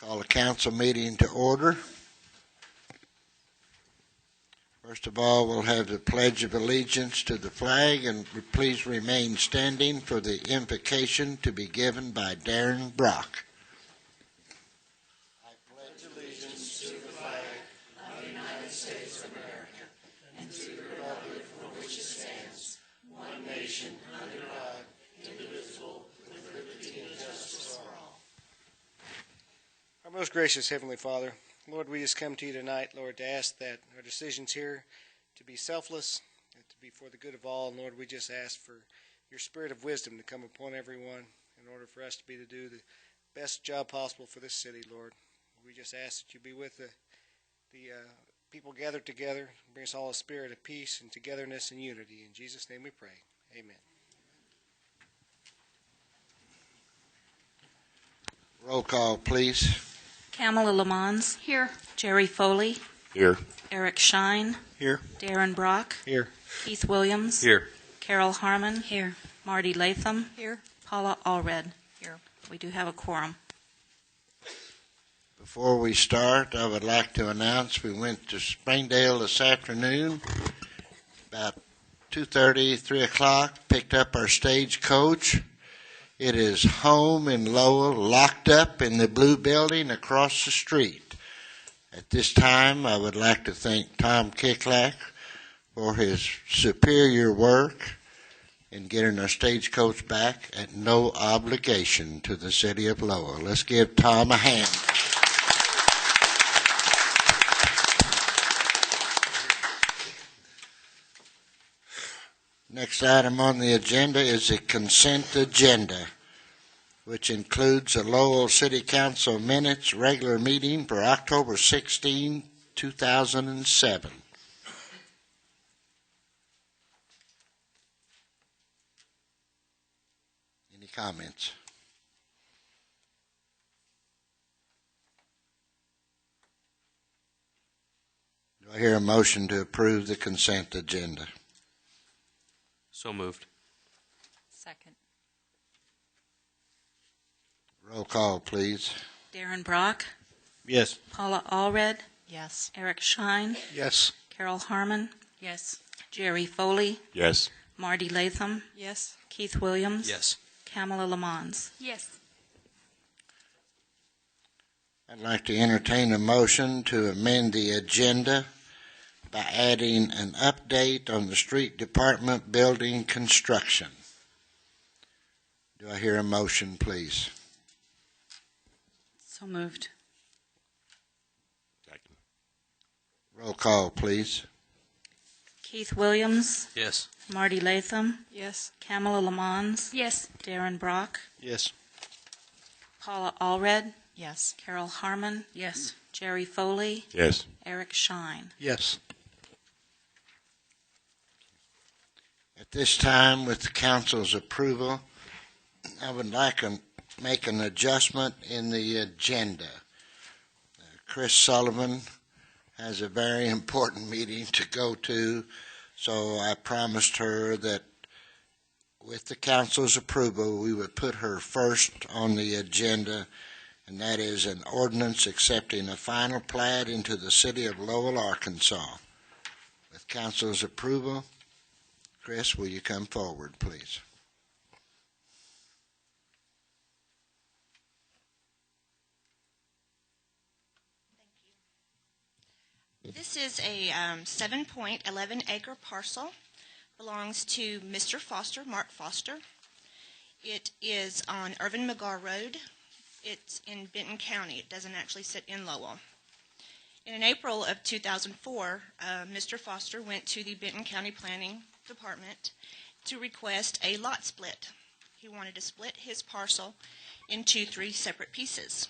Call the council meeting to order. First of all, we'll have the Pledge of Allegiance to the flag, and please remain standing for the invocation to be given by Darren Brock. I pledge allegiance to the flag of the United States of America and to the republic for which it stands, one nation, under God, indivisible, with liberty and justice for all. Our most gracious Heavenly Father, Lord, we just come to you tonight, Lord, to ask that our decisions here to be selfless and to be for the good of all. And Lord, we just ask for your spirit of wisdom to come upon everyone in order for us to be to do the best job possible for this city, Lord. We just ask that you be with the people gathered together, bring us all a spirit of peace and togetherness and unity. In Jesus' name we pray. Amen. Roll call, please. Kamala Lamons. Here. Jerry Foley. Here. Eric Shine. Here. Darren Brock. Here. Keith Williams. Here. Carol Harmon. Here. Marty Latham. Here. Paula Allred. Here. We do have a quorum. Before we start, I would like to announce we went to Springdale this afternoon about 2:30, 3 o'clock, picked up our stagecoach. It is home in Lowell, locked up in the blue building across the street. At this time, I would like to thank Tom Kicklack for his superior work in getting our stagecoach back at no obligation to the city of Lowell. Let's give Tom a hand. Next item on the agenda is the consent agenda, which includes the Lowell City Council minutes regular meeting for October 16, 2007. Any comments? Do I hear a motion to approve the consent agenda? So moved. Second. Roll call, please. Darren Brock. Yes. Paula Allred. Yes. Eric Shine. Yes. Carol Harmon. Yes. Jerry Foley. Yes. Marty Latham. Yes. Keith Williams. Yes. Kamala Lamons. Yes. I'd like to entertain a motion to amend the agenda by adding an update on the street department building construction. Do I hear a motion, please? So moved. Second. Roll call, please. Keith Williams. Yes. Marty Latham. Yes. Kamala Lamons. Yes. Darren Brock. Yes. Paula Allred. Yes. Carol Harmon. Yes. Jerry Foley. Yes. Eric Shine. Yes. At this time, with the council's approval, I would like to make an adjustment in the agenda. Chris Sullivan has a very important meeting to go to, so I promised her that with the council's approval, we would put her first on the agenda, and that is an ordinance accepting a final plat into the city of Lowell, Arkansas. With council's approval, Chris, will you come forward, please? This is a 7.11 acre parcel. Belongs to Mr. Foster, Mark Foster. It is on Irvin McGaw Road. It's in Benton County. It doesn't actually sit in Lowell. In April of 2004, Mr. Foster went to the Benton County Planning Department to request a lot split. He wanted to split his parcel into 3 separate pieces.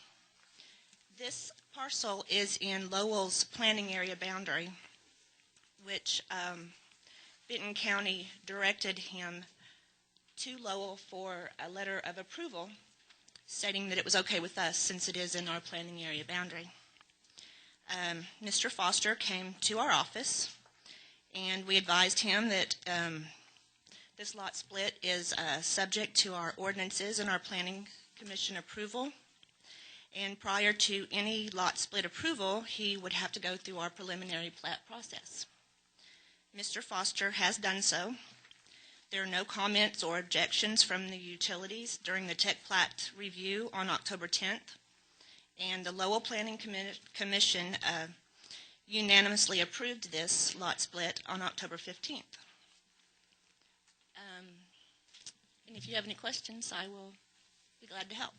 This parcel is in Lowell's planning area boundary, which Benton County directed him to Lowell for a letter of approval stating that it was okay with us since it is in our planning area boundary. Mr. Foster came to our office, and we advised him that this lot split is subject to our ordinances and our planning commission approval, And prior to any lot split approval, he would have to go through our preliminary plat process. Mr. Foster has done so. There are no comments or objections from the utilities during the tech plat review on October 10th. And the Lowell Planning Commission unanimously approved this lot split on October 15th. And if you have any questions, I will be glad to help.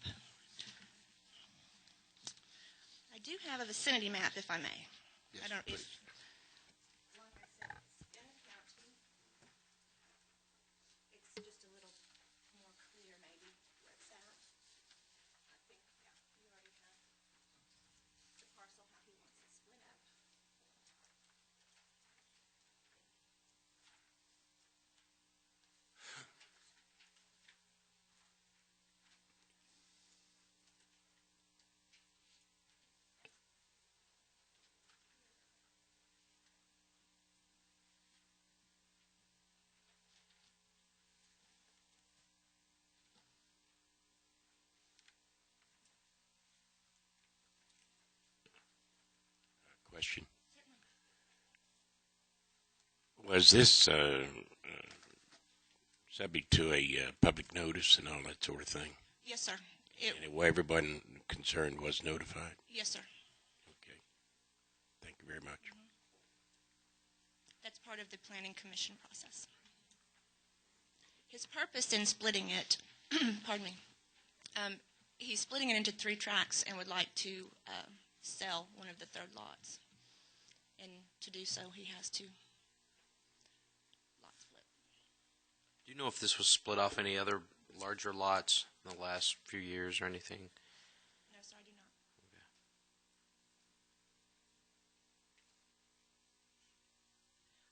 I do have a vicinity map, if I may. Yes, I don't. please. Like I said, it's in the county. It's just a little more clear, maybe, where it's at. I think, yeah, you already have the parcel, how he wants it split up. Question. Was this subject to a public notice and all that sort of thing? Yes, sir. And everyone concerned was notified? Yes, sir. Okay. Thank you very much. That's part of the Planning Commission process. His purpose in splitting it, pardon me, he's splitting it into 3 tracts and would like to sell one of the third lots. And to do so, he has to lot split. Do you know if this was split off any other larger lots in the last few years or anything? No, sir, I do not.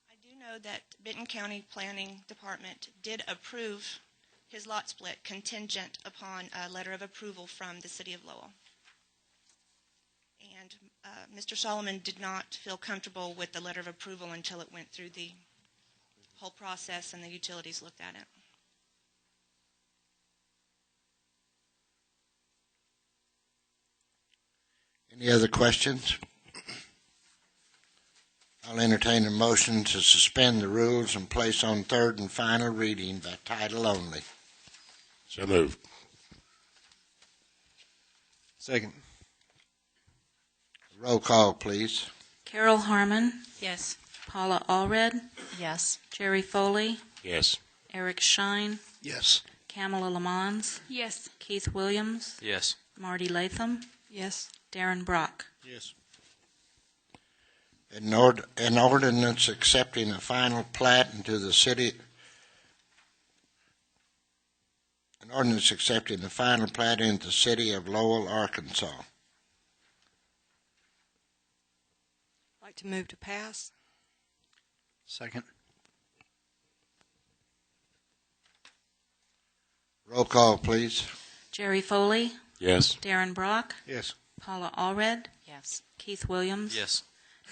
I do know that Benton County Planning Department did approve his lot split contingent upon a letter of approval from the City of Lowell. And Mr. Solomon did not feel comfortable with the letter of approval until it went through the whole process and the utilities looked at it. Any other questions? I'll entertain a motion to suspend the rules and place on third and final reading by title only. So moved. Second. Roll call, please. Carol Harmon, Yes. Paula Allred, Yes. Jerry Foley, Yes. Eric Shine, Yes. Kamala Lamons, Yes. Keith Williams, Yes. Marty Latham, Yes. Darren Brock. Yes. An ordinance accepting a final plat into the city. An ordinance accepting the final plat into the city of Lowell, Arkansas. Like to move to pass? Second. Roll call, please. Jerry Foley, Yes. Darren Brock, Yes. Paula Allred, Yes. Keith Williams, Yes.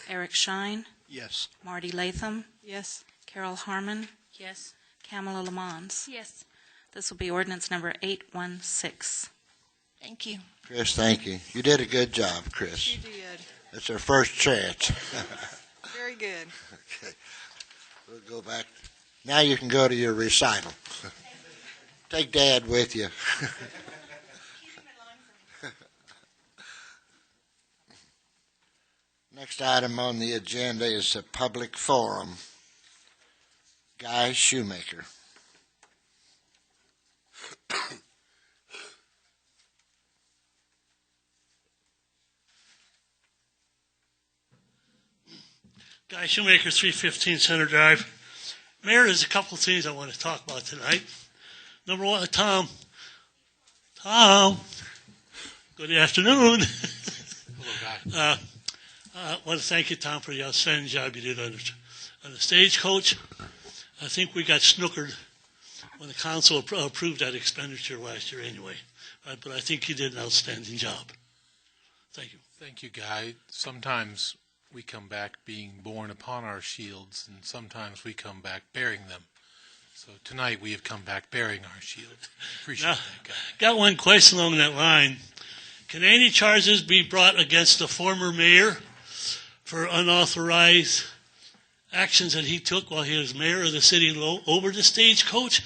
Eric Shine, Yes. Marty Latham, Yes. Carol Harmon, Yes. Kamala Lamons. Yes. This will be ordinance number 816. Thank you. Chris, thank you. You did a good job, Chris. You did. It's our first chance. Very good. Okay. We'll go back. Now you can go to your recital. Take Dad with you. Next item on the agenda is a public forum. Guy Shoemaker. Guy Shoemaker, 315 Center Drive. Mayor, there's a couple of things I want to talk about tonight. Number one, Tom, good afternoon. Hello, Guy. I want to thank you, Tom, for the outstanding job you did on the stagecoach. I think we got snookered when the council approved that expenditure last year anyway. But I think you did an outstanding job. Thank you. Thank you, Guy. Sometimes we come back being borne upon our shields, and sometimes we come back bearing them. So tonight we have come back bearing our shield. Appreciate Now, that, Guy. got one question along that line. Can any charges be brought against the former mayor for unauthorized actions that he took while he was mayor of the city over the stagecoach?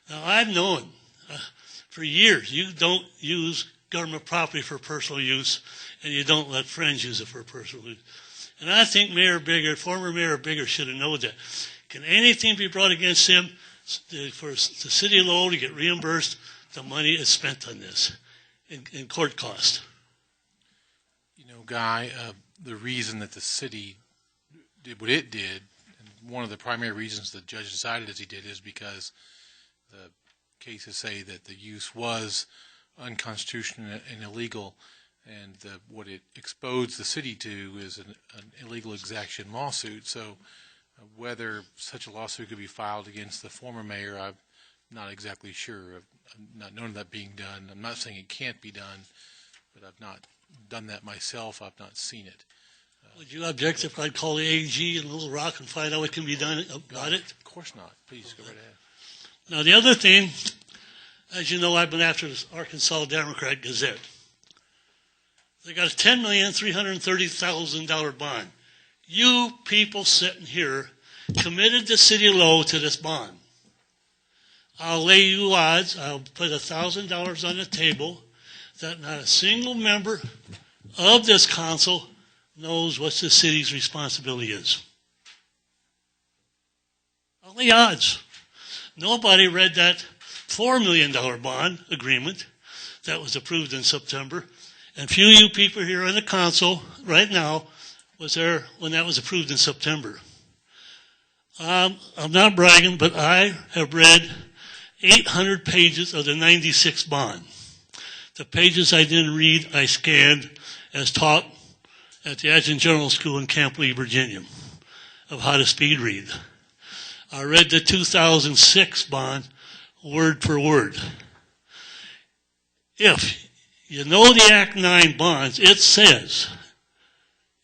Now, I've known for years you don't use government property for personal use, and you don't let friends use it for personal use. And I think former Mayor Bigger should have known that. Can anything be brought against him for the city of Lowell to get reimbursed the money is spent on this in court cost? You know, Guy, the reason that the city did what it did, and one of the primary reasons the judge decided as he did, is because the cases say that the use was unconstitutional and illegal, and what it exposed the city to is an illegal exaction lawsuit. So whether such a lawsuit could be filed against the former mayor, I'm not exactly sure. I've not known that being done. I'm not saying it can't be done, but I've not done that myself. I've not seen it. Would you object if I'd call the AG in Little Rock and find out what can be done about it? Of course not. Please go right ahead. Now, the other thing, as you know, I've been after the Arkansas Democrat Gazette. They got a $10,330,000 bond. You people sitting here committed the city of Lowell to this bond. I'll lay you odds, I'll put $1,000 on the table, that not a single member of this council knows what the city's responsibility is. I'll lay odds. Nobody read that $4 million bond agreement that was approved in September. And few of you people here in the council right now was there when that was approved in September. I'm not bragging, but I have read 800 pages of the 96 bond. The pages I didn't read, I scanned as taught at the Adjutant General School in Camp Lee, Virginia, of how to speed read. I read the 2006 bond word for word. If you know the Act 9 bonds, it says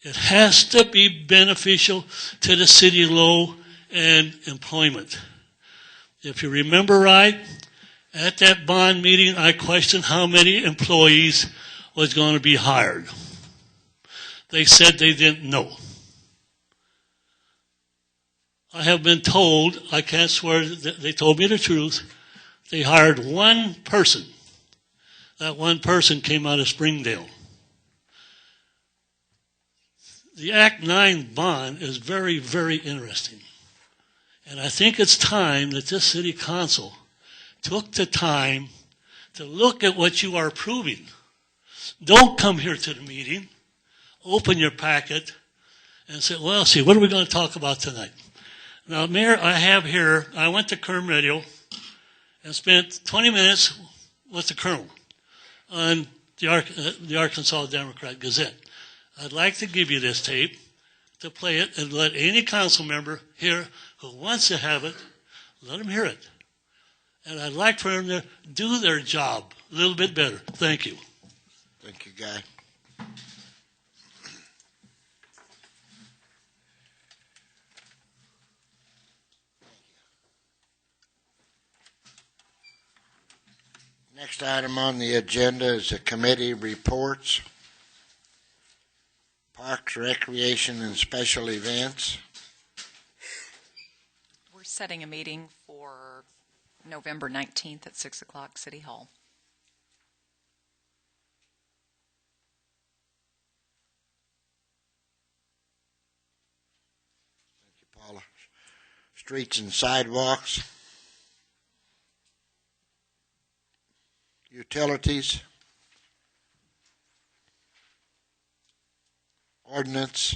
it has to be beneficial to the city of Lowell and employment. If you remember right, at that bond meeting, I questioned how many employees was going to be hired. They said they didn't know. I have been told, I can't swear that they told me the truth, they hired one person. That one person came out of Springdale. The Act 9 bond is very, very interesting. And I think it's time that this city council took the time to look at what you are approving. Don't come here to the meeting, open your packet, and say, well, see, what are we going to talk about tonight? Now, Mayor, I went to Kerm Radio and spent 20 minutes with the Colonel on the Arkansas Democrat Gazette. I'd like to give you this tape to play it and let any council member here who wants to have it, let them hear it. And I'd like for them to do their job a little bit better. Thank you. Thank you, Guy. Next item on the agenda is the committee reports. Parks, Recreation, and Special Events. We're setting a meeting for November 19th at 6 o'clock, City Hall. Thank you, Paula. Streets and sidewalks. Utilities. Ordinance.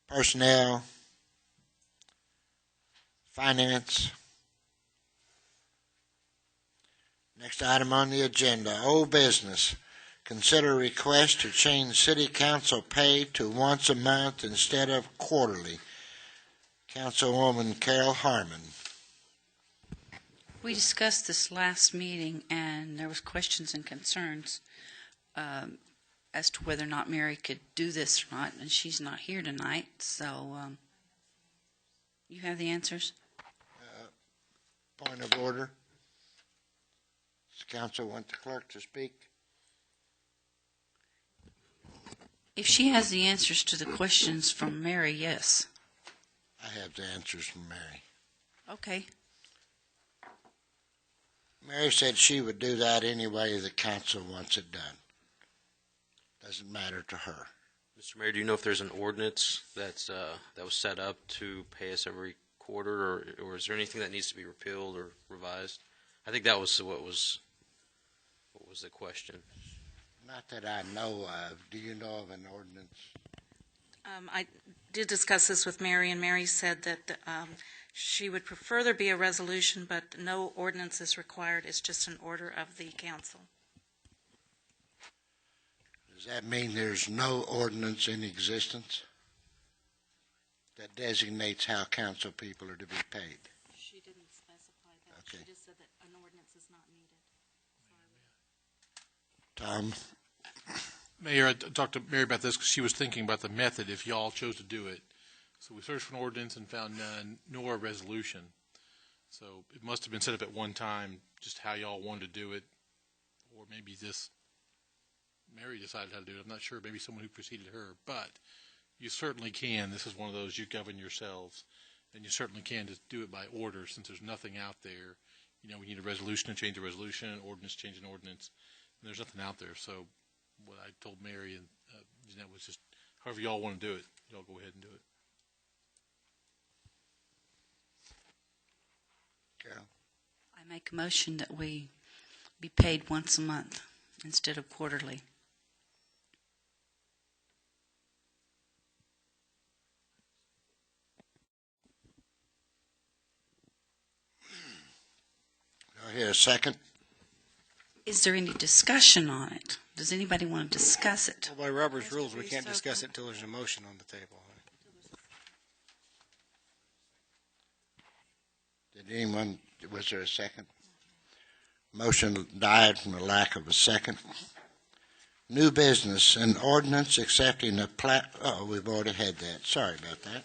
Personnel. Finance. Next item on the agenda, old business. Consider request to change city council pay to once a month instead of quarterly. Councilwoman Carol Harmon. We discussed this last meeting, and there was questions and concerns as to whether or not Mary could do this or not, and she's not here tonight, so you have the answers? Point of order. council want the clerk to speak? If she has the answers to the questions from Mary, yes. I have the answers from Mary. Okay. Mary said she would do that any way the council wants it done. Doesn't matter to her. Mr. Mayor, do you know if there's an ordinance that was set up to pay us every quarter, or is there anything that needs to be repealed or revised? I think that was what was the question. Not that I know of. Do you know of an ordinance? I did discuss this with Mary, and Mary said that she would prefer there be a resolution, but no ordinance is required. It's just an order of the council. Does that mean there's no ordinance in existence that designates how council people are to be paid? She didn't specify that. Okay. She just said that an ordinance is not needed. Tom? Mayor, I talked to Mary about this because she was thinking about the method if y'all chose to do it. So we searched for an ordinance and found none, nor a resolution. So it must have been set up at one time, just how y'all wanted to do it, or maybe just Mary decided how to do it. I'm not sure. Maybe someone who preceded her, but you certainly can. This is one of those you govern yourselves, and you certainly can just do it by order since there's nothing out there. You know, we need a resolution to change a resolution, an ordinance change an ordinance, and there's nothing out there. So what I told Mary and Jeanette was just however y'all want to do it, y'all go ahead and do it. Carol? I make a motion that we be paid once a month instead of quarterly. Do I hear a second? Is there any discussion on it? Does anybody want to discuss it? Well, by Robert's rules, we can't discuss it until there's a motion on the table. Did anyone, was there a second? Motion died from the lack of a second. New business, an ordinance accepting a plat, oh, we've already had that. Sorry about that.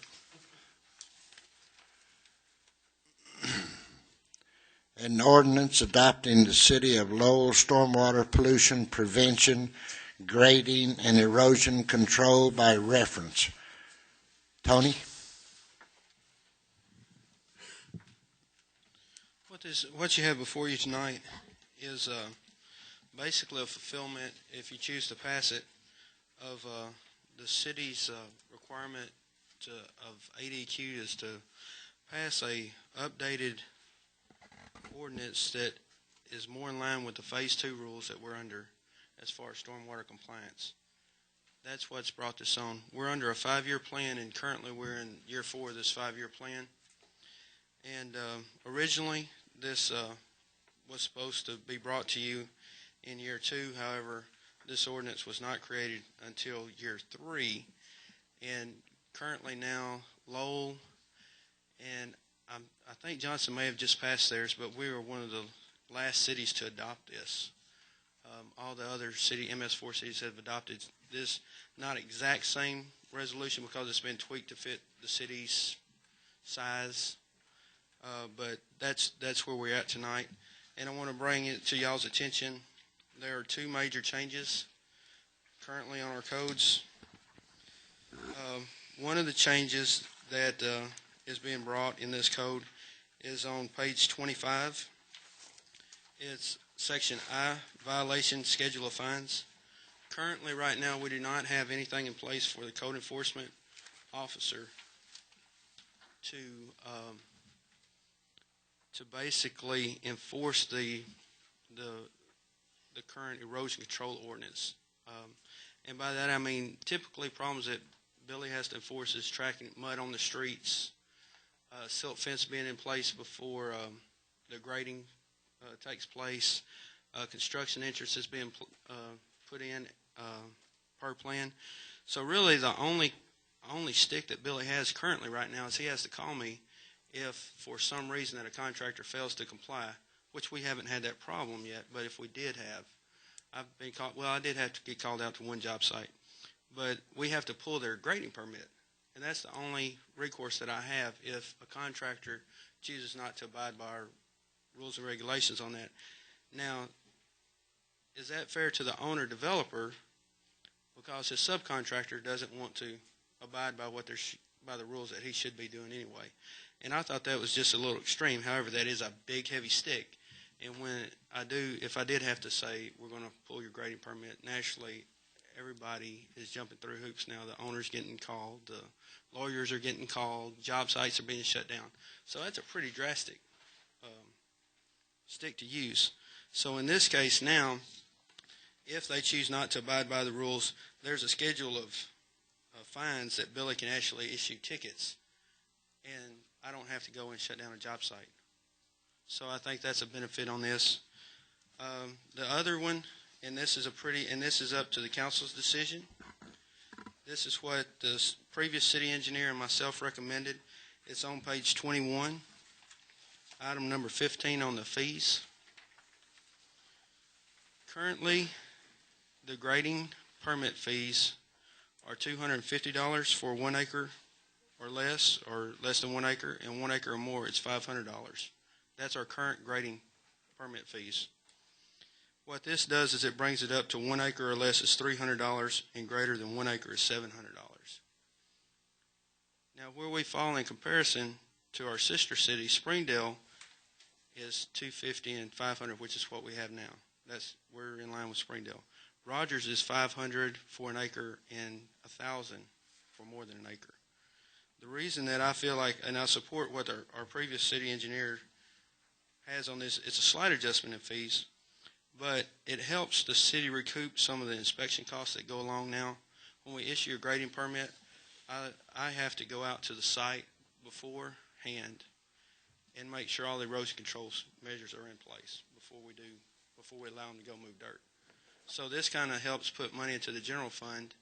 An ordinance adopting the City of Lowell stormwater pollution prevention, grading, and erosion control by reference. Tony? What you have before you tonight is basically a fulfillment, if you choose to pass it, of the city's requirement of ADQ is to pass a updated ordinance that is more in line with the Phase 2 rules that we're under as far as stormwater compliance. That's what's brought this on. We're under a 5-year plan, and currently we're in year 4 of this 5-year plan. And originally, this was supposed to be brought to you in year 2. However, this ordinance was not created until year 3. And currently now, Lowell and I think Johnson may have just passed theirs, but we were one of the last cities to adopt this. All the other MS4 cities have adopted this, not exact same resolution because it's been tweaked to fit the city's size. But that's where we're at tonight. And I want to bring it to y'all's attention. There are 2 major changes currently on our codes. One of the changes that is being brought in this code is on page 25. It's section I, violation schedule of fines. Currently, right now, we do not have anything in place for the code enforcement officer to basically enforce the current erosion control ordinance. And by that I mean typically problems that Billy has to enforce is tracking mud on the streets, silt fence being in place before the grading takes place, construction entrances being put in per plan. So really the only stick that Billy has currently right now is he has to call me if for some reason that a contractor fails to comply, which we haven't had that problem yet, but if we did have, I've been called, well, I did have to get called out to one job site, but we have to pull their grading permit, and that's the only recourse that I have if a contractor chooses not to abide by our rules and regulations on that. Now, is that fair to the owner developer because his subcontractor doesn't want to abide by what by the rules that he should be doing anyway? And I thought that was just a little extreme. However, that is a big, heavy stick. And if I did have to say we're going to pull your grading permit, naturally, everybody is jumping through hoops now. The owner's getting called, the lawyers are getting called, job sites are being shut down. So that's a pretty drastic stick to use. So in this case now, if they choose not to abide by the rules, there's a schedule of fines that Billy can actually issue tickets, and I don't have to go and shut down a job site. So I think that's a benefit on this. The other one, and this is up to the council's decision. This is what the previous city engineer and myself recommended. It's on page 21, item number 15 on the fees. Currently, the grading permit fees are $250 for 1 acre or less than 1 acre, and 1 acre or more, it's $500. That's our current grading permit fees. What this does is it brings it up to 1 acre or less is $300, and greater than 1 acre is $700. Now, where we fall in comparison to our sister city, Springdale, is $250 and $500, which is what we have now. We're in line with Springdale. Rogers is $500 for 1 acre and $1,000 for more than 1 acre. The reason that I feel like, and I support what our previous city engineer has on this, it's a slight adjustment in fees, but it helps the city recoup some of the inspection costs that go along now. When we issue a grading permit, I have to go out to the site beforehand and make sure all the erosion control measures are in place before we allow them to go move dirt. So this kind of helps put money into the general fund,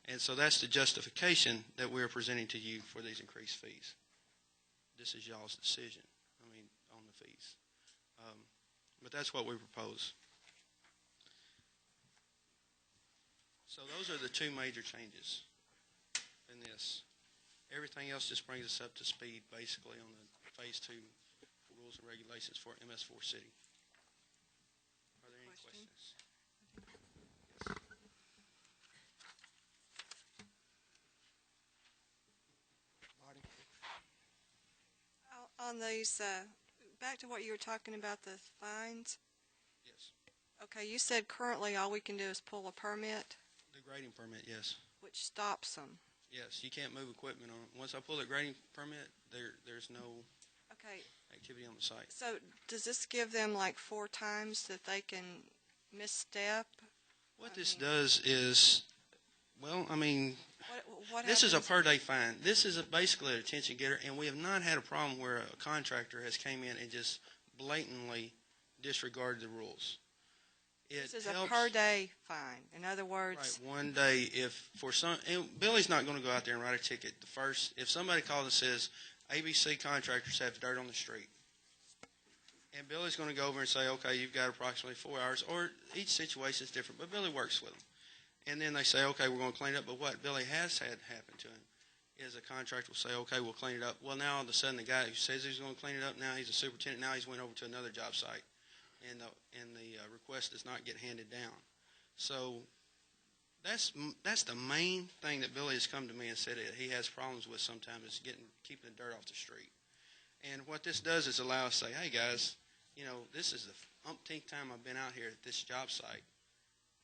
and so that's the justification that we're presenting to you for these increased fees. This is y'all's decision, on the fees. But that's what we propose. So those are the two major changes in this. Everything else just brings us up to speed, basically, on the Phase 2 rules and regulations for MS4 City. Are there any questions? Yes. On these, back to what you were talking about, the fines. Yes. Okay, you said currently all we can do is pull a permit, The grading permit, yes. which stops them. Yes, you can't move equipment on. Once I pull the grading permit, there's no Okay, activity on the site. so does this give them like 4 times that they can misstep? What this does is, well, What this is a happens- per day fine. This is basically a detention getter, and we have not had a problem where a contractor has came in and just blatantly disregarded the rules. This is a per day fine. In other words, Right, 1 day. If for some, and Billy's not going to go out there and write a ticket. If somebody calls and says ABC contractors have dirt on the street, and Billy's going to go over and say, okay, you've got approximately 4 hours, or each situation is different, but Billy works with them. And then they say, okay, we're going to clean it up. But what Billy has had happen to him is a contractor will say, okay, we'll clean it up. Well, now all of a sudden the guy who says he's going to clean it up, now he's a superintendent. Now he's went over to another job site, and the request does not get handed down. So that's the main thing that Billy has come to me and said that he has problems with sometimes is keeping the dirt off the street. And what this does is allow us to say, hey guys, this is the umpteenth time I've been out here at this job site,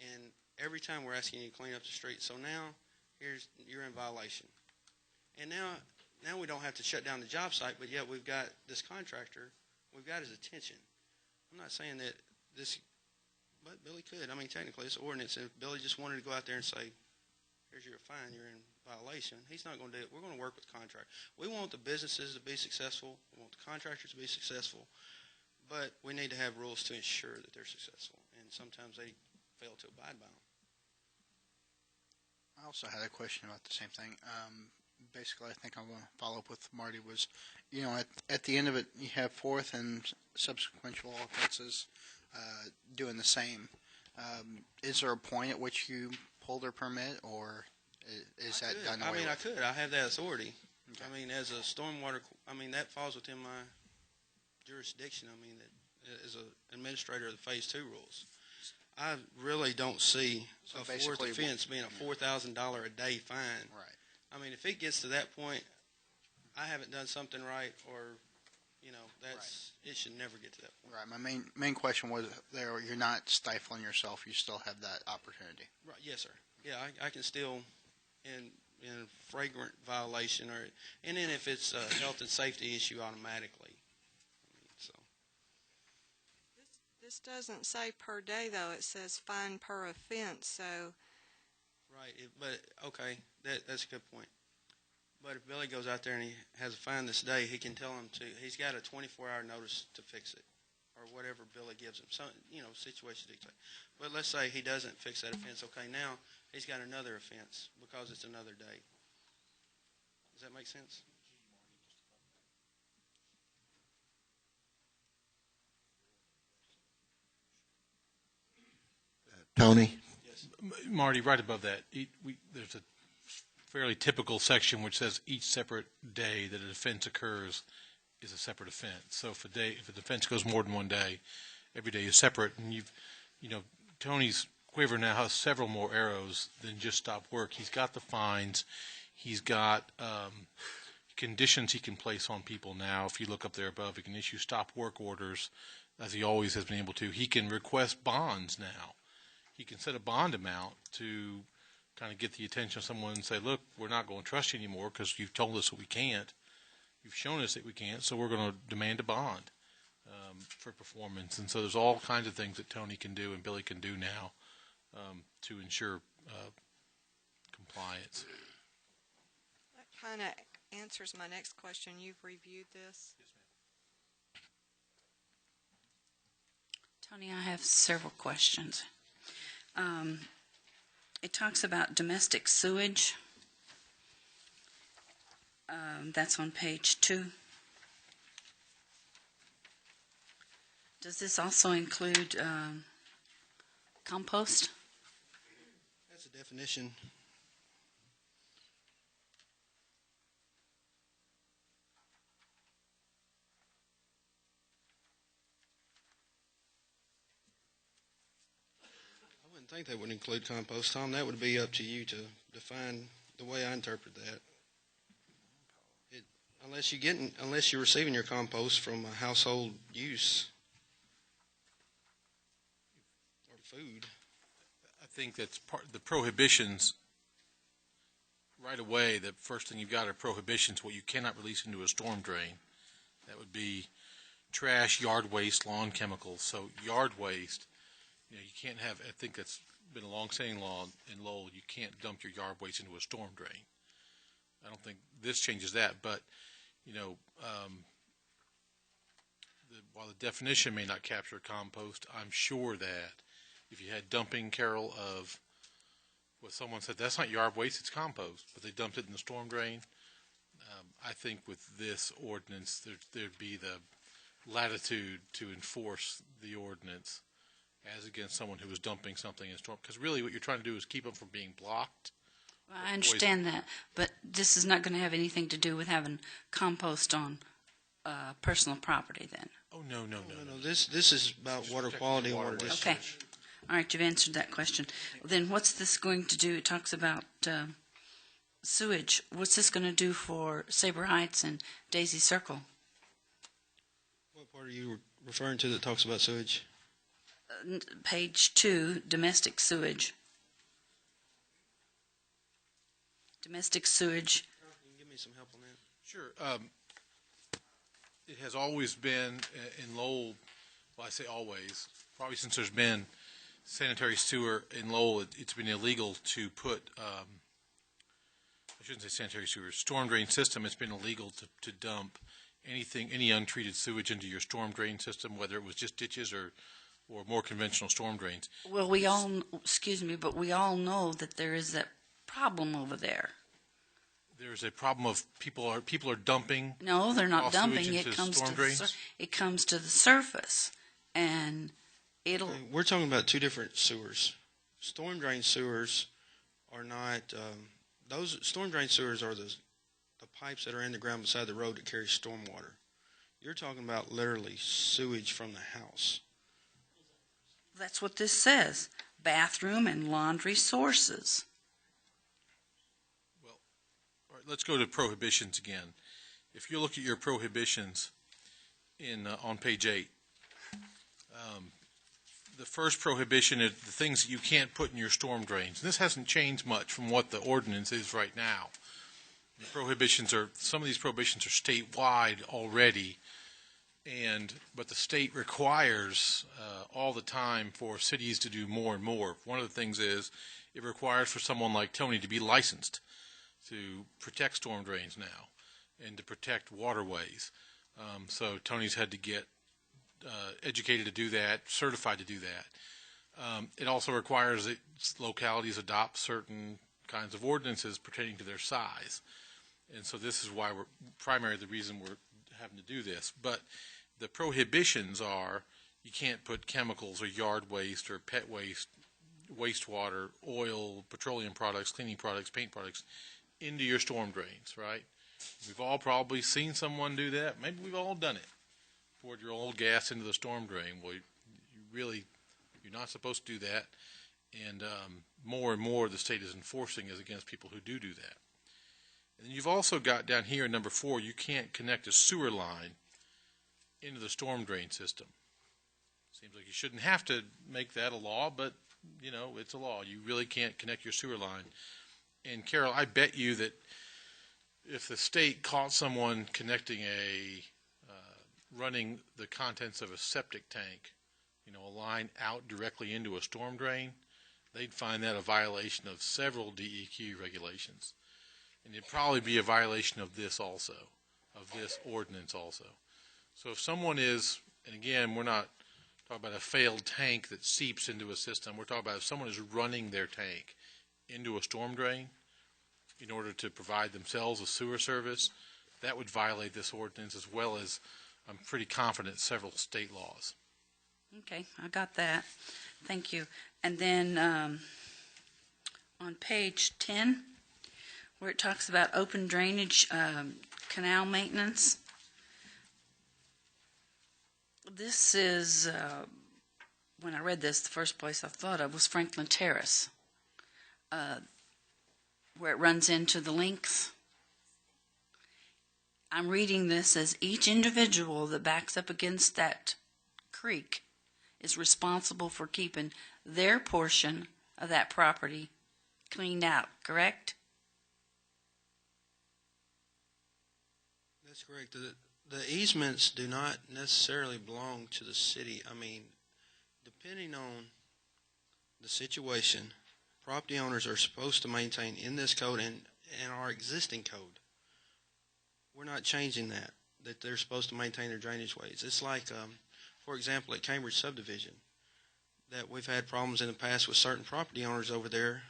and every time we're asking you to clean up the street. So now you're in violation. And now we don't have to shut down the job site, but yet we've got this contractor, we've got his attention. I'm not saying that but Billy could. Technically it's ordinance. If Billy just wanted to go out there and say, here's your fine, you're in violation, he's not going to do it. We're going to work with the contractor. We want the businesses to be successful. We want the contractors to be successful. But we need to have rules to ensure that they're successful. And sometimes they fail to abide by them. I also had a question about the same thing. Basically, I think I'm going to follow up with Marty was, at the end of it, you have fourth and subsequent offenses doing the same. Is there a point at which you pull their permit, or is that done away with? I could. I have that authority. Okay. As a stormwater, that falls within my jurisdiction. That as an administrator of the Phase 2 rules. I really don't see So a fourth basically, offense being a $4,000 a day fine. Right. I mean, if it gets to that point, I haven't done something right, or it should never get to that point. Right. My main question was there. You're not stifling yourself. You still have that opportunity. Right. Yes, sir. Yeah, I can still, in flagrant violation, and then if it's a health and safety issue, automatically. So. This doesn't say per day, though. It says fine per offense, so. Right, okay, that's a good point. But if Billy goes out there and he has a fine this day, he can tell him he's got a 24-hour notice to fix it, or whatever Billy gives him. Some, situation dictate. But let's say he doesn't fix that offense. Okay, now he's got another offense because it's another day. Does that make sense? Tony? Yes. Marty, right above that, there's a fairly typical section which says each separate day that an offense occurs is a separate offense. So if a offense goes more than one day, every day is separate. And Tony's quiver now has several more arrows than just stop work. He's got the fines. He's got conditions he can place on people now. If you look up there above, he can issue stop work orders, as he always has been able to. He can request bonds now. He can set a bond amount to kind of get the attention of someone and say, look, we're not going to trust you anymore because you've told us that we can't. You've shown us that we can't, so we're going to demand a bond for performance. And so there's all kinds of things that Tony can do and Billy can do now to ensure compliance. That kind of answers my next question. You've reviewed this? Yes, ma'am. Tony, I have several questions. It talks about domestic sewage. That's on page 2. Does this also include compost? That's a definition. I wouldn't think that would include compost, Tom. That would be up to you to define the way I interpret that. Unless you're receiving your compost from a household use or food. I think that's part of the prohibitions. Right away, the first thing you've got are prohibitions, what you cannot release into a storm drain. That would be trash, yard waste, lawn chemicals. So yard waste, you can't have, I think that's been a long-standing law in Lowell, you can't dump your yard waste into a storm drain. I don't think this changes that, but while the definition may not capture compost, I'm sure that if you had dumping, Carol, of what someone said, that's not yard waste, it's compost, but they dumped it in the storm drain, I think with this ordinance, there'd be the latitude to enforce the ordinance as against someone who was dumping something in storm. Because really what you're trying to do is keep them from being blocked. Well, I understand that, but this is not going to have anything to do with having compost on personal property then. Oh, no. This is about water quality and water discharge. Okay. All right, you've answered that question. Then what's this going to do? It talks about sewage. What's this going to do for Sabre Heights and Daisy Circle? What part are you referring to that talks about sewage? Page 2, domestic sewage. Domestic sewage. Can you give me some help on that? Sure. It has always been in Lowell, well, I say always, probably since there's been sanitary sewer in Lowell, it's been illegal to put, I shouldn't say sanitary sewer, storm drain system, it's been illegal to dump any untreated sewage into your storm drain system, whether it was just ditches or more conventional storm drains. Well, but we all know that there is that problem over there. There's a problem of people are dumping. No, they're not dumping. It comes to the surface, and it'll. Okay, we're talking about two different sewers. Storm drain sewers are not. Those storm drain sewers are the pipes that are in the ground beside the road that carry storm water. You're talking about literally sewage from the house. That's what this says. Bathroom and laundry sources. All right, let's go to prohibitions again. If you look at your prohibitions on page 8, the first prohibition is the things that you can't put in your storm drains. And this hasn't changed much from what the ordinance is right now. Some of these prohibitions are statewide already, but the state requires all the time for cities to do more and more. One of the things is it requires for someone like Tony to be licensed to protect storm drains now and to protect waterways. So Tony's had to get educated to do that, certified to do that. It also requires that localities adopt certain kinds of ordinances pertaining to their size. And so this is why the reason we're having to do this. But the prohibitions are you can't put chemicals or yard waste or pet waste, wastewater, oil, petroleum products, cleaning products, paint products into your storm drains, right? We've all probably seen someone do that. Maybe we've all done it. Poured your old gas into the storm drain. Well, you're not supposed to do that. And more and more the state is enforcing is against people who do that. And then you've also got down here, number 4, you can't connect a sewer line into the storm drain system. Seems like you shouldn't have to make that a law, but, it's a law. You really can't connect your sewer line. And, Carol, I bet you that if the state caught someone connecting running the contents of a septic tank, a line out directly into a storm drain, they'd find that a violation of several DEQ regulations. And it'd probably be a violation of this also, of this ordinance also. So if someone is, and again, we're not talking about a failed tank that seeps into a system. We're talking about if someone is running their tank into a storm drain in order to provide themselves a sewer service, that would violate this ordinance as well as, I'm pretty confident, several state laws. Okay, I got that. Thank you. And then on page 10, where it talks about open drainage canal maintenance, this is, when I read this, the first place I thought of was Franklin Terrace, where it runs into the links. I'm reading this as each individual that backs up against that creek is responsible for keeping their portion of that property cleaned out, correct? That's correct. The easements do not necessarily belong to the city. I mean, depending on the situation, property owners are supposed to maintain in this code and our existing code. We're not changing that they're supposed to maintain their drainage ways. It's like, for example, at Cambridge Subdivision, that we've had problems in the past with certain property owners over there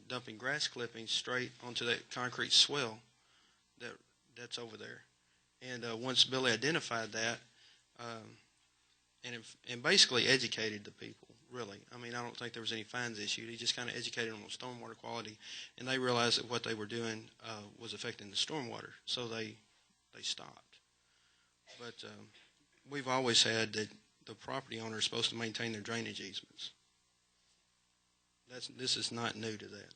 dumping grass clippings straight onto that concrete swell that's over there. And once Billy identified that and basically educated the people, really. I mean, I don't think there was any fines issued. He just kind of educated them on stormwater quality, and they realized that what they were doing was affecting the stormwater, so they stopped. But we've always had that the property owner is supposed to maintain their drainage easements. This is not new to that.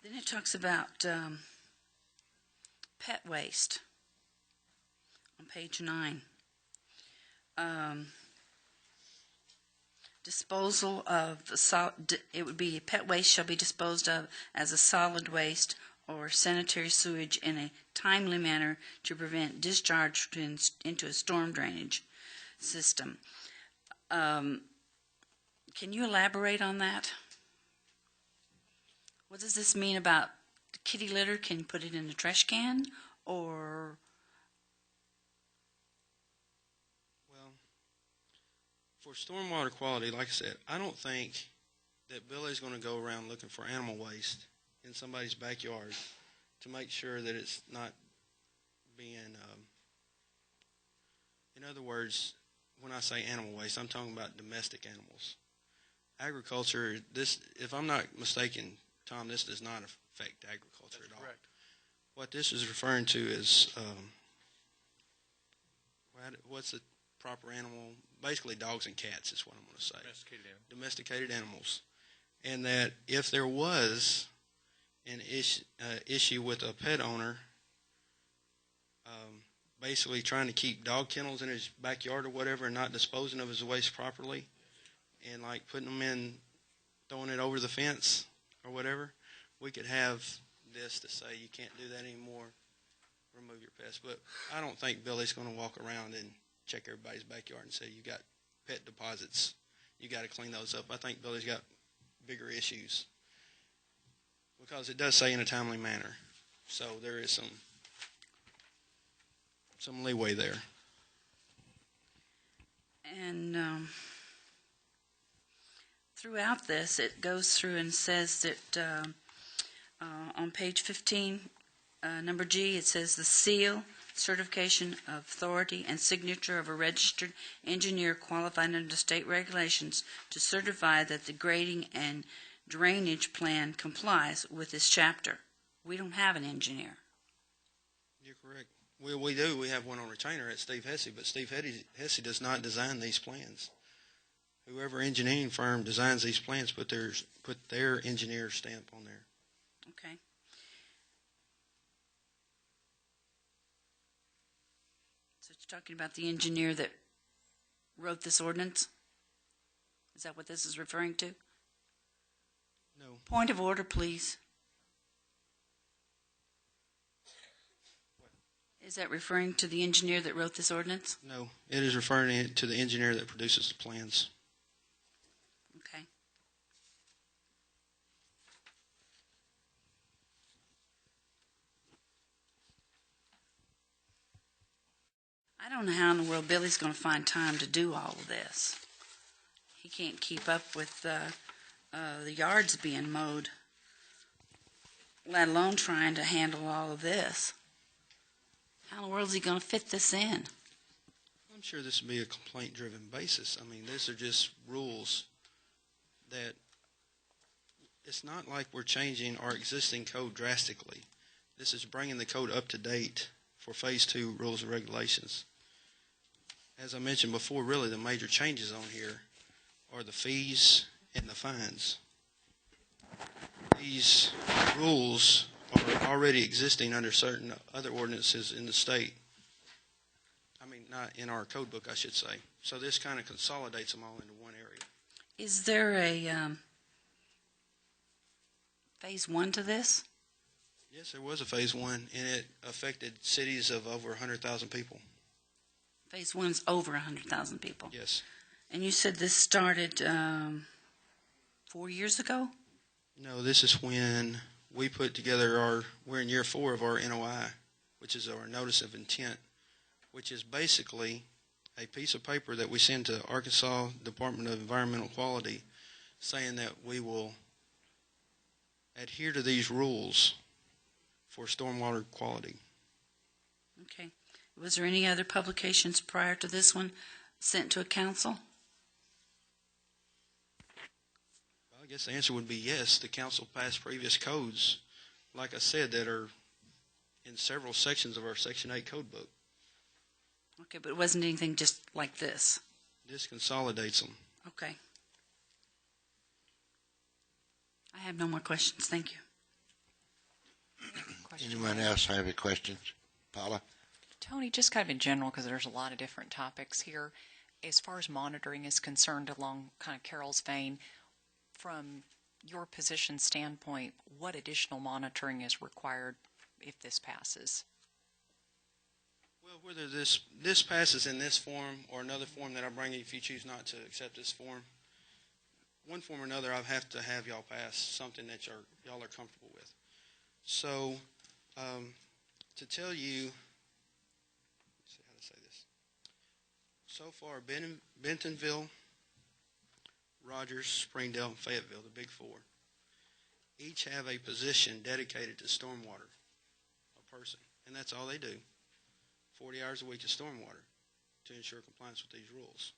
Then it talks about pet waste on page 9. Disposal of it would be pet waste shall be disposed of as a solid waste or sanitary sewage in a timely manner to prevent discharge into a storm drainage system. Can you elaborate on that? What does this mean about kitty litter? Can you put it in the trash can, or? Well, for stormwater quality, like I said, I don't think that Billy's going to go around looking for animal waste in somebody's backyard to make sure that it's not being, in other words, when I say animal waste, I'm talking about domestic animals. Agriculture, if I'm not mistaken, Tom, this does not affect agriculture at all. Correct. What this is referring to is, what's the proper animal, basically dogs and cats is what I'm going to say. Domesticated animals. And that if there was an issue with a pet owner basically trying to keep dog kennels in his backyard or whatever and not disposing of his waste properly and like putting them in, throwing it over the fence or whatever, we could have this to say you can't do that anymore, remove your pets. But I don't think Billy's going to walk around and check everybody's backyard and say you got pet deposits, you got to clean those up. I think Billy's got bigger issues because it does say in a timely manner. So there is some leeway there. And throughout this, it goes through and says that on page 15, number G, it says the seal, certification of authority, and signature of a registered engineer qualified under state regulations to certify that the grading and drainage plan complies with this chapter. We don't have an engineer. You're correct. We do. We have one on retainer at Steve Hesse, but Steve Hesse does not design these plans. Whoever engineering firm designs these plans put their engineer stamp on there. Okay. So you're talking about the engineer that wrote this ordinance? Is that what this is referring to? No. Point of order, please. Is that referring to the engineer that wrote this ordinance? No, it is referring to the engineer that produces the plans. Okay. I don't know how in the world Billy's going to find time to do all of this. He can't keep up with the yards being mowed, let alone trying to handle all of this. How in the world is he going to fit this in? I'm sure this will be a complaint-driven basis. I mean, these are just rules that it's not like we're changing our existing code drastically. This is bringing the code up to date for Phase 2 rules and regulations. As I mentioned before, really the major changes on here are the fees and the fines. These rules are already existing under certain other ordinances in the state. I mean, not in our code book, I should say. So this kind of consolidates them all into one area. Is there a phase 1 to this? Yes, there was a Phase 1, and it affected cities of over 100,000 people. Phase 1's over 100,000 people. Yes. And you said this started 4 years ago? No, this is when we put together we're in year 4 of our NOI, which is our Notice of Intent, which is basically a piece of paper that we send to Arkansas Department of Environmental Quality saying that we will adhere to these rules for stormwater quality. Okay. Was there any other publications prior to this one sent to a council? Well, I guess the answer would be yes. The council passed previous codes, like I said, that are in several sections of our Section 8 code book. Okay, but it wasn't anything just like this? This consolidates them. Okay. I have no more questions. Thank you. Anyone else have any questions? Paula? Tony, just kind of in general, because there's a lot of different topics here. As far as monitoring is concerned, along kind of Carol's vein, from your position standpoint, what additional monitoring is required if this passes? Well, whether this passes in this form or another form that I bring you, if you choose not to accept this form, one form or another, I'll have to have y'all pass something that y'all are comfortable with. So, to tell you, let's see how to say this. So far, Bentonville, Rogers, Springdale, and Fayetteville, the big four, each have a position dedicated to stormwater, a person, and that's all they do. 40 hours a week of stormwater to ensure compliance with these rules.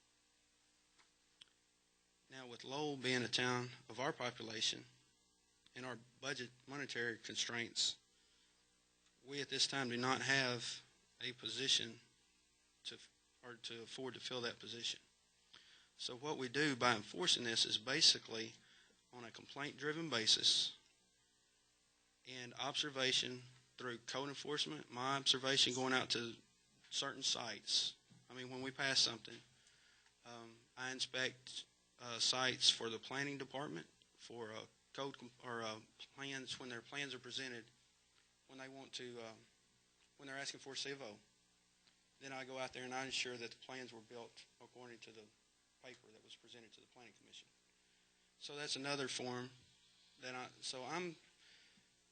Now, with Lowell being a town of our population and our budget monetary constraints, we at this time do not have a position to or to afford to fill that position. So what we do by enforcing this is basically on a complaint-driven basis and observation through code enforcement, my observation going out to certain sites. I mean, when we pass something, I inspect sites for the planning department, for code or plans, when their plans are presented, when they want to, when they're asking for CIVO. Then I go out there and I ensure that the plans were built according to the paper that was presented to the Planning Commission. So that's another form that I'm,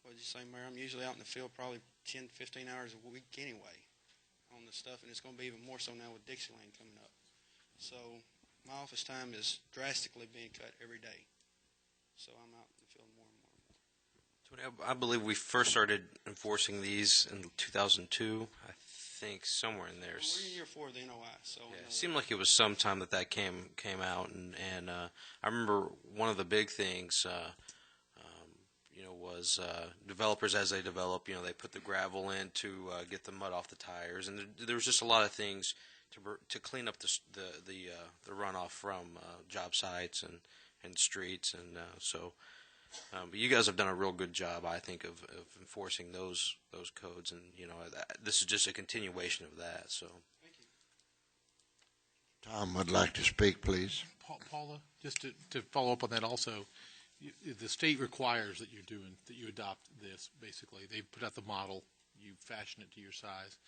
what did you say, Mayor? I'm usually out in the field probably 10, 15 hours a week anyway on the stuff, and it's going to be even more so now with Dixieland coming up. So my office time is drastically being cut every day. So I'm out in the field more and more and more. Tony, I believe we first started enforcing these in 2002. I think somewhere in there. Well, we're in year 4 of the NOI, so Yeah, it seemed like it was sometime that came out, and I remember one of the big things, was developers as they develop, they put the gravel in to get the mud off the tires, and there was just a lot of things to clean up the runoff from job sites and streets, and but you guys have done a real good job, I think, of enforcing those codes, and this is just a continuation of that. So, thank you. Tom would like to speak, please. Paula, just to follow up on that also, the state requires that you adopt this, basically. They put out the model, you fashion it to your size.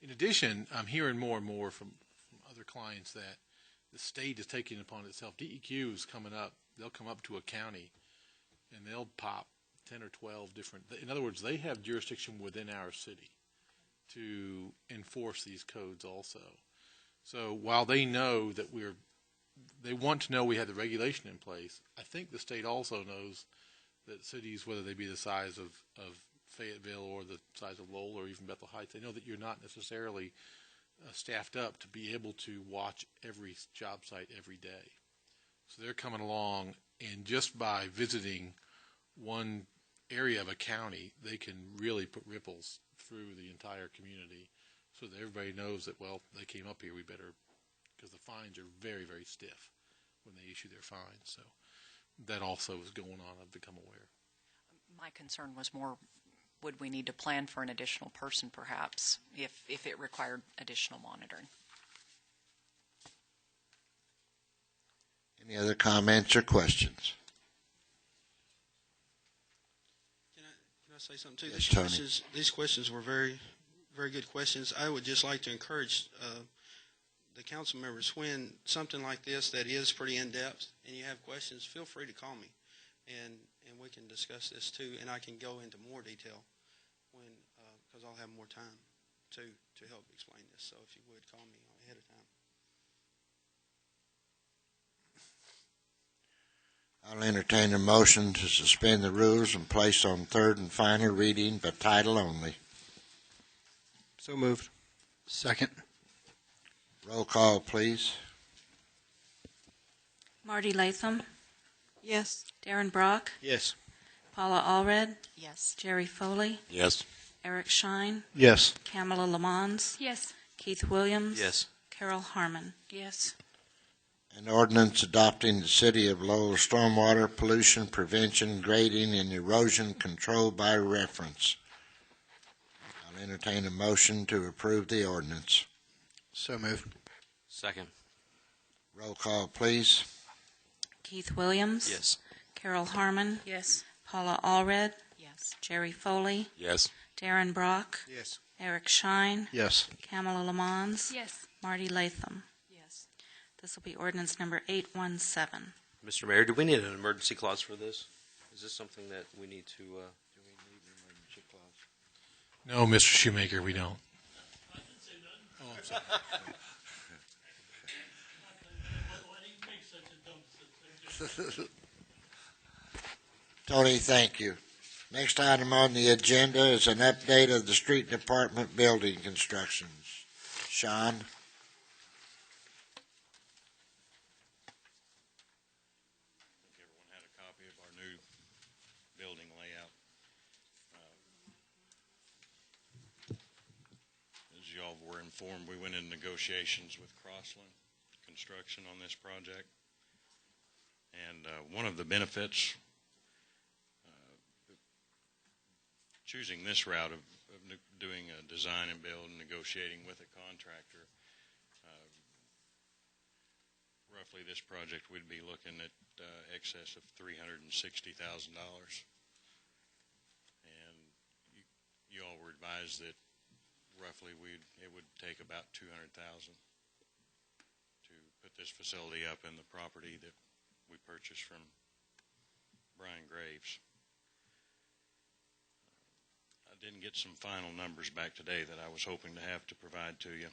In addition, I'm hearing more and more from other clients that the state is taking it upon itself. DEQ is coming up. They'll come up to a county, and they'll pop 10 or 12 different. In other words, they have jurisdiction within our city to enforce these codes also. So while they know that they want to know we have the regulation in place, I think the state also knows that cities, whether they be the size of Fayetteville or the size of Lowell or even Bethel Heights, they know that you're not necessarily staffed up to be able to watch every job site every day. So they're coming along, and just by visiting one area of a county, they can really put ripples through the entire community so that everybody knows that, well, they came up here, we better, because the fines are very, very stiff when they issue their fines. So that also is going on. I've become aware. My concern was more, would we need to plan for an additional person perhaps if it required additional monitoring? Any other comments or questions? Can I say something too? Yes, These questions were very, very good questions. I would just like to encourage the council members, when something like this that is pretty in-depth and you have questions, feel free to call me, and we can discuss this too, and I can go into more detail when because I'll have more time to help explain this. So if you would call me ahead of time. I'll entertain a motion to suspend the rules and place on third and final reading by title only. So moved. Second. Roll call, please. Marty Latham, Yes. Darren Brock, Yes. Paula Allred, Yes. Jerry Foley, Yes. Eric Shine, Yes. Kamala Lamons, Yes. Keith Williams, yes. Carol Harmon. Yes. An ordinance adopting the City of Lowell stormwater pollution prevention, grading, and erosion control by reference. I'll entertain a motion to approve the ordinance. So moved. Second, Roll call, please. Keith Williams, yes. Carol Harmon, Yes. Paula Allred, Yes. Jerry Foley, Yes. Darren Brock, Yes. Eric Shine, Yes. Kamala Lamons, Yes. Marty Latham. Yes. This will be ordinance number 817. Mr. Mayor, do we need an emergency clause for this? Is this something that we need to? Do we need an emergency clause? No, Mr. Shoemaker, we don't. Oh, I'm sorry. Tony, thank you. Next item on the agenda is an update of the street department building constructions. Sean? I think everyone had a copy of our new building layout. As y'all were informed informed, we went in negotiations with Crossland Construction on this project. And one of the benefits, choosing this route of doing a design and build and negotiating with a contractor, roughly this project we'd be looking at excess of $360,000. And you all were advised that roughly it would take about $200,000 to put this facility up in the property that we purchased from Brian Graves. I didn't get some final numbers back today that I was hoping to have to provide to you,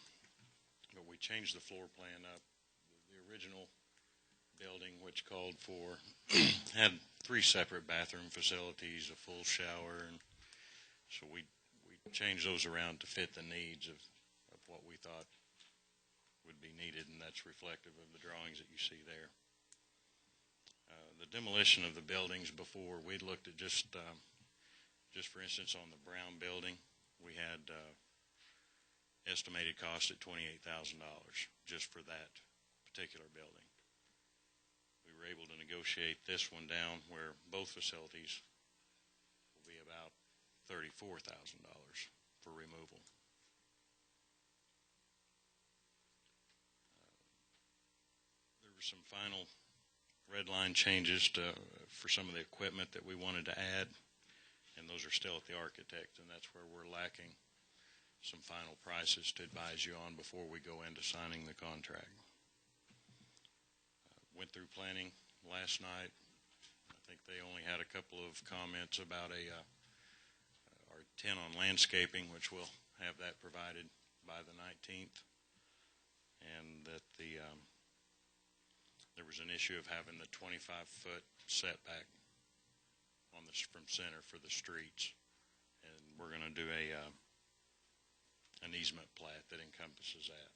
but we changed the floor plan up. The original building, which called for, had 3 separate bathroom facilities, a full shower, and so we changed those around to fit the needs of what we thought would be needed, and that's reflective of the drawings that you see there. The demolition of the buildings before, we looked at just for instance, on the Brown building, we had estimated cost at $28,000 just for that particular building. We were able to negotiate this one down where both facilities will be about $34,000 for removal. There were some final red line changes for some of the equipment that we wanted to add, and those are still at the architect, and that's where we're lacking some final prices to advise you on before we go into signing the contract. Went through planning last night. I think they only had a couple of comments about our 10 on landscaping, which we'll have that provided by the 19th, and that there was an issue of having the 25-foot setback on from center for the streets, and we're going to do an easement plat that encompasses that.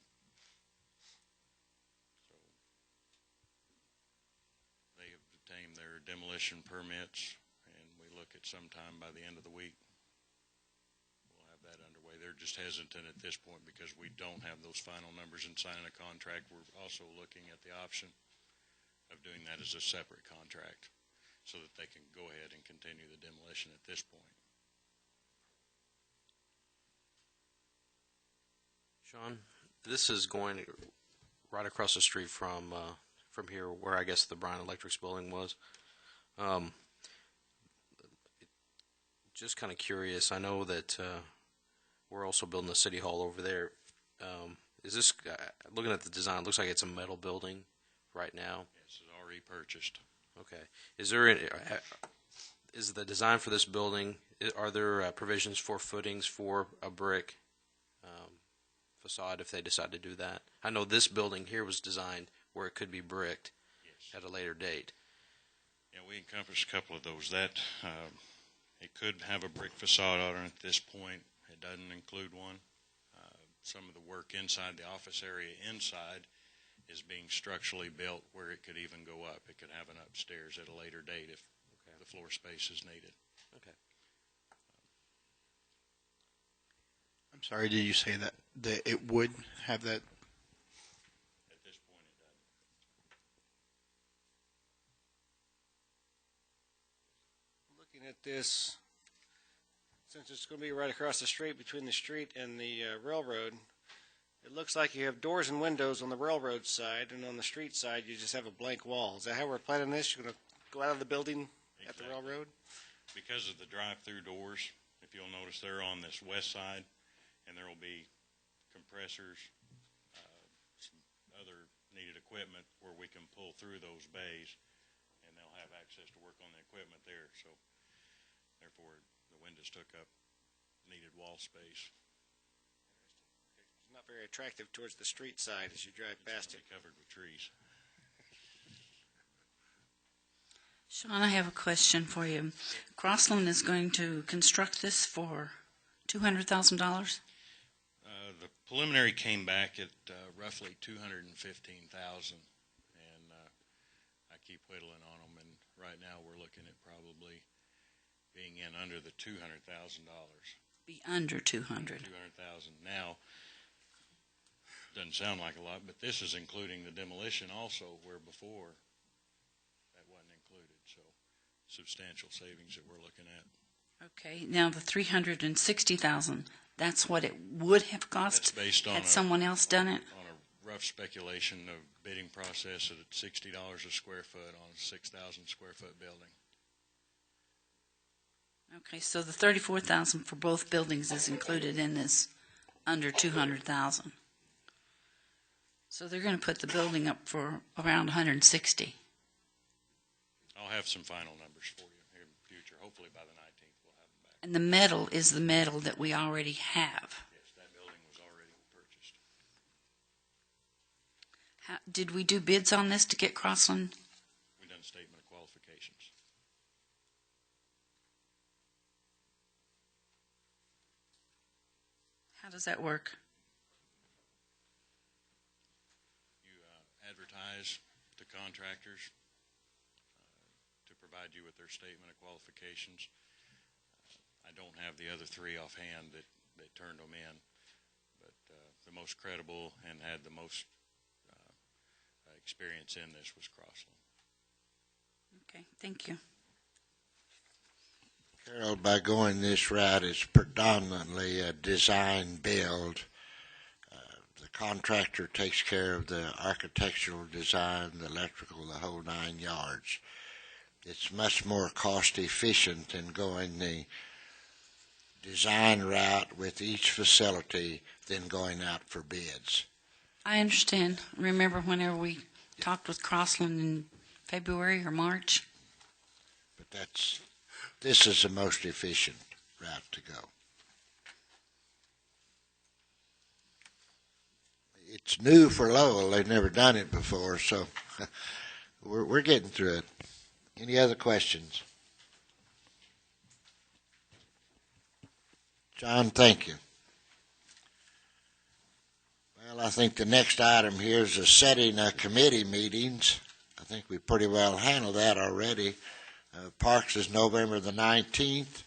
So they have obtained their demolition permits, and we look at sometime by the end of the week we'll have that underway. They're just hesitant at this point because we don't have those final numbers and signing a contract. We're also looking at the option of doing that as a separate contract so that they can go ahead and continue the demolition at this point. Sean, this is going right across the street from here, where I guess the Bryan Electric's building was. Just kind of curious. I know that we're also building the city hall over there. Is this looking at the design? It looks like it's a metal building right now. Yes, it's already purchased. Okay. Is the design for this building? Are there provisions for footings for a brick facade if they decide to do that? I know this building here was designed where it could be bricked at a later date. Yeah, we encompassed a couple of those. That it could have a brick facade on it at this point. It doesn't include one. Some of the work inside the office area inside is being structurally built where it could even go up. It could have an upstairs at a later date if the floor space is needed. Okay. I'm sorry, did you say that it would have that? At this point, it doesn't. Looking at this, since it's going to be right across the street between the street and the railroad, it looks like you have doors and windows on the railroad side, and on the street side you just have a blank wall. Is that how we're planning this? You're going to go out of the building at the railroad? Because of the drive-through doors, if you'll notice, they're on this west side, and there will be compressors, some other needed equipment where we can pull through those bays, and they'll have access to work on the equipment there. So, therefore, the windows took up needed wall space. It's not very attractive towards the street side as you drive past it. Covered with trees. Sean, I have a question for you. Crossland is going to construct this for $200,000? The preliminary came back at roughly $215,000, and I keep whittling on them. And right now, we're looking at probably being in under the $200,000. Be under 200. 200,000. Now, doesn't sound like a lot, but this is including the demolition also, where before that wasn't included. So substantial savings that we're looking at. Okay, now the 360,000, that's what it would have cost That's based on had someone else done it? On a rough speculation of bidding process at $60 a square foot on a 6,000 square foot building. Okay, so the 34,000 for both buildings is included in this under 200,000. So they're going to put the building up for around 160. I'll have some final numbers for you here in the future. Hopefully by the 19th we'll have them back. And the metal is the metal that we already have. Yes, that building was already purchased. Did we do bids on this to get Crossland? We done statement of qualifications. How does that work? You advertise to contractors to provide you with their statement of qualifications. I don't have the other three offhand that turned them in, but the most credible and had the most experience in this was Crossland. Okay, thank you. Carol, by going this route, it's predominantly a design build. The contractor takes care of the architectural design, the electrical, the whole 9 yards. It's much more cost efficient than going the design route with each facility than going out for bids. I understand. Remember whenever we talked with Crossland in February or March? But this is the most efficient route to go. It's new for Lowell. They've never done it before, so we're getting through it. Any other questions? John, thank you. Well, I think the next item here is the setting of committee meetings. I think we pretty well handled that already. Parks is November the 19th.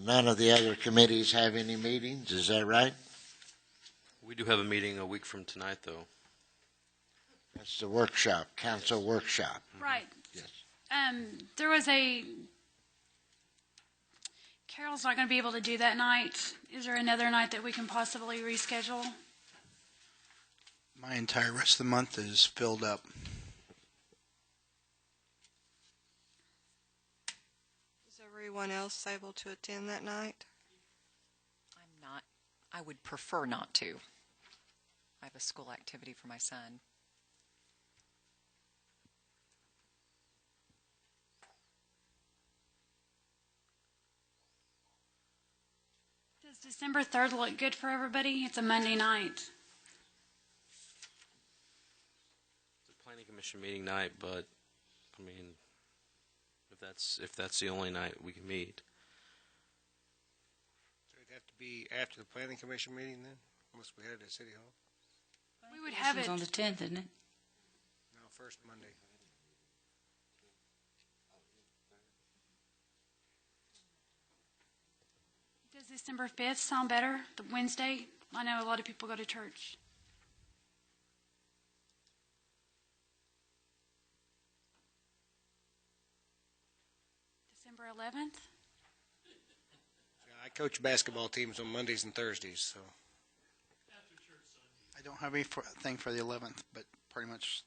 None of the other committees have any meetings, is that right? We do have a meeting a week from tonight, though. That's the workshop, council workshop. Right. Yes. There was Carol's not going to be able to do that night. Is there another night that we can possibly reschedule? My entire rest of the month is filled up. Is everyone else able to attend that night? I'm not. I would prefer not to. I have a school activity for my son. Does December 3rd look good for everybody? It's a Monday night. It's a planning commission meeting night, but I mean, if that's the only night we can meet. So it'd have to be after the planning commission meeting then, unless we had it at City Hall. We would have it on the 10th, isn't it? No, first Monday. Does December 5th sound better? The Wednesday? I know a lot of people go to church. December 11th? Yeah, I coach basketball teams on Mondays and Thursdays, so. I don't have anything for the 11th, but pretty much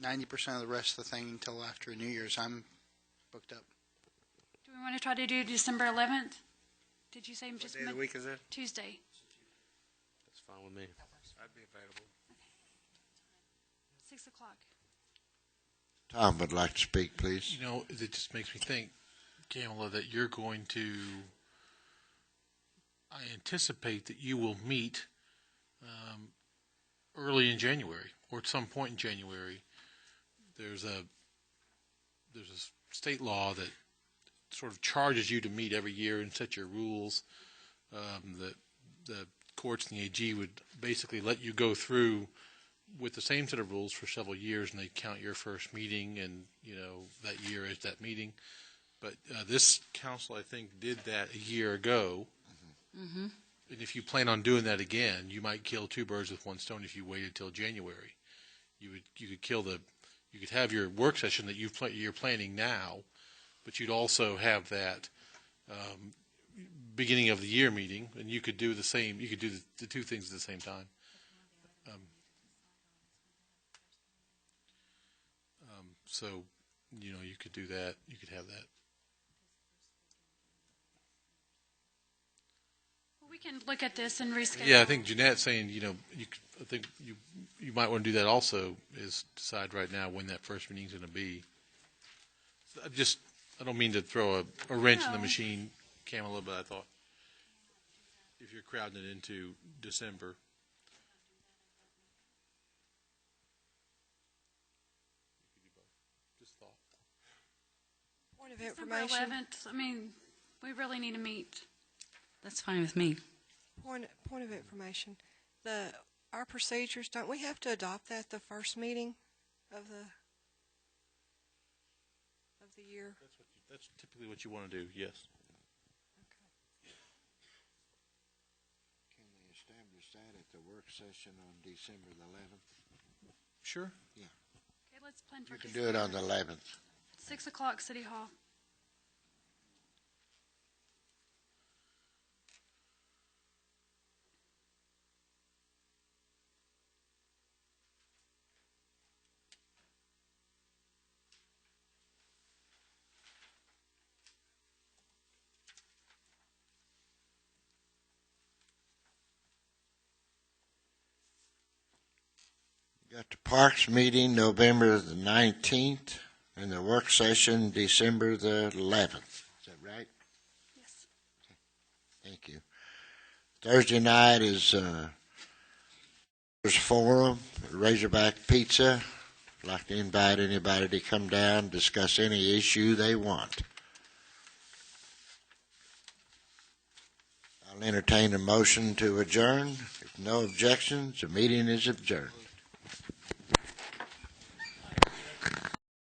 90% of the rest of the thing until after New Year's, I'm booked up. Do we want to try to do December 11th? Did you say What just day of the week is that? Tuesday? That's fine with me. I'd be available. 6 o'clock. Tom would like to speak, please. You know, it just makes me think, Kamala, that you're going to, I anticipate that you will meet early in January or at some point in January. There's a state law that sort of charges you to meet every year and set your rules. The courts and the AG would basically let you go through with the same set of rules for several years, and they count your first meeting and, you know, that year as that meeting. But this council, I think, did that a year ago. Mm-hmm. And if you plan on doing that again, you might kill two birds with one stone if you waited till January. You could have your work session that you're planning now, but you'd also have that beginning of the year meeting, and you could do the same. You could do the two things at the same time. So, you could do that. You could have that. We can look at this and reschedule. Yeah, I think Jeanette's saying, I think you might want to do that also, is decide right now when that first meeting's going to be. I don't mean to throw a wrench in the machine, Kamala, but I thought if you're crowding it into December. Just thought. Point of December information. 11th, I mean, we really need to meet. That's fine with me. Point of information. Our procedures, don't we have to adopt that the first meeting of the year? That's typically what you want to do, yes. Can we establish that at the work session on December the 11th? Sure. Yeah. Okay, let's plan for You can do it on the 11th. 6 o'clock, City Hall. Got the Parks meeting November the 19th and the work session December the 11th. Is that right? Yes. Okay. Thank you. Thursday night is Forum, Razorback Pizza. I'd like to invite anybody to come down, discuss any issue they want. I'll entertain a motion to adjourn. If no objections, the meeting is adjourned.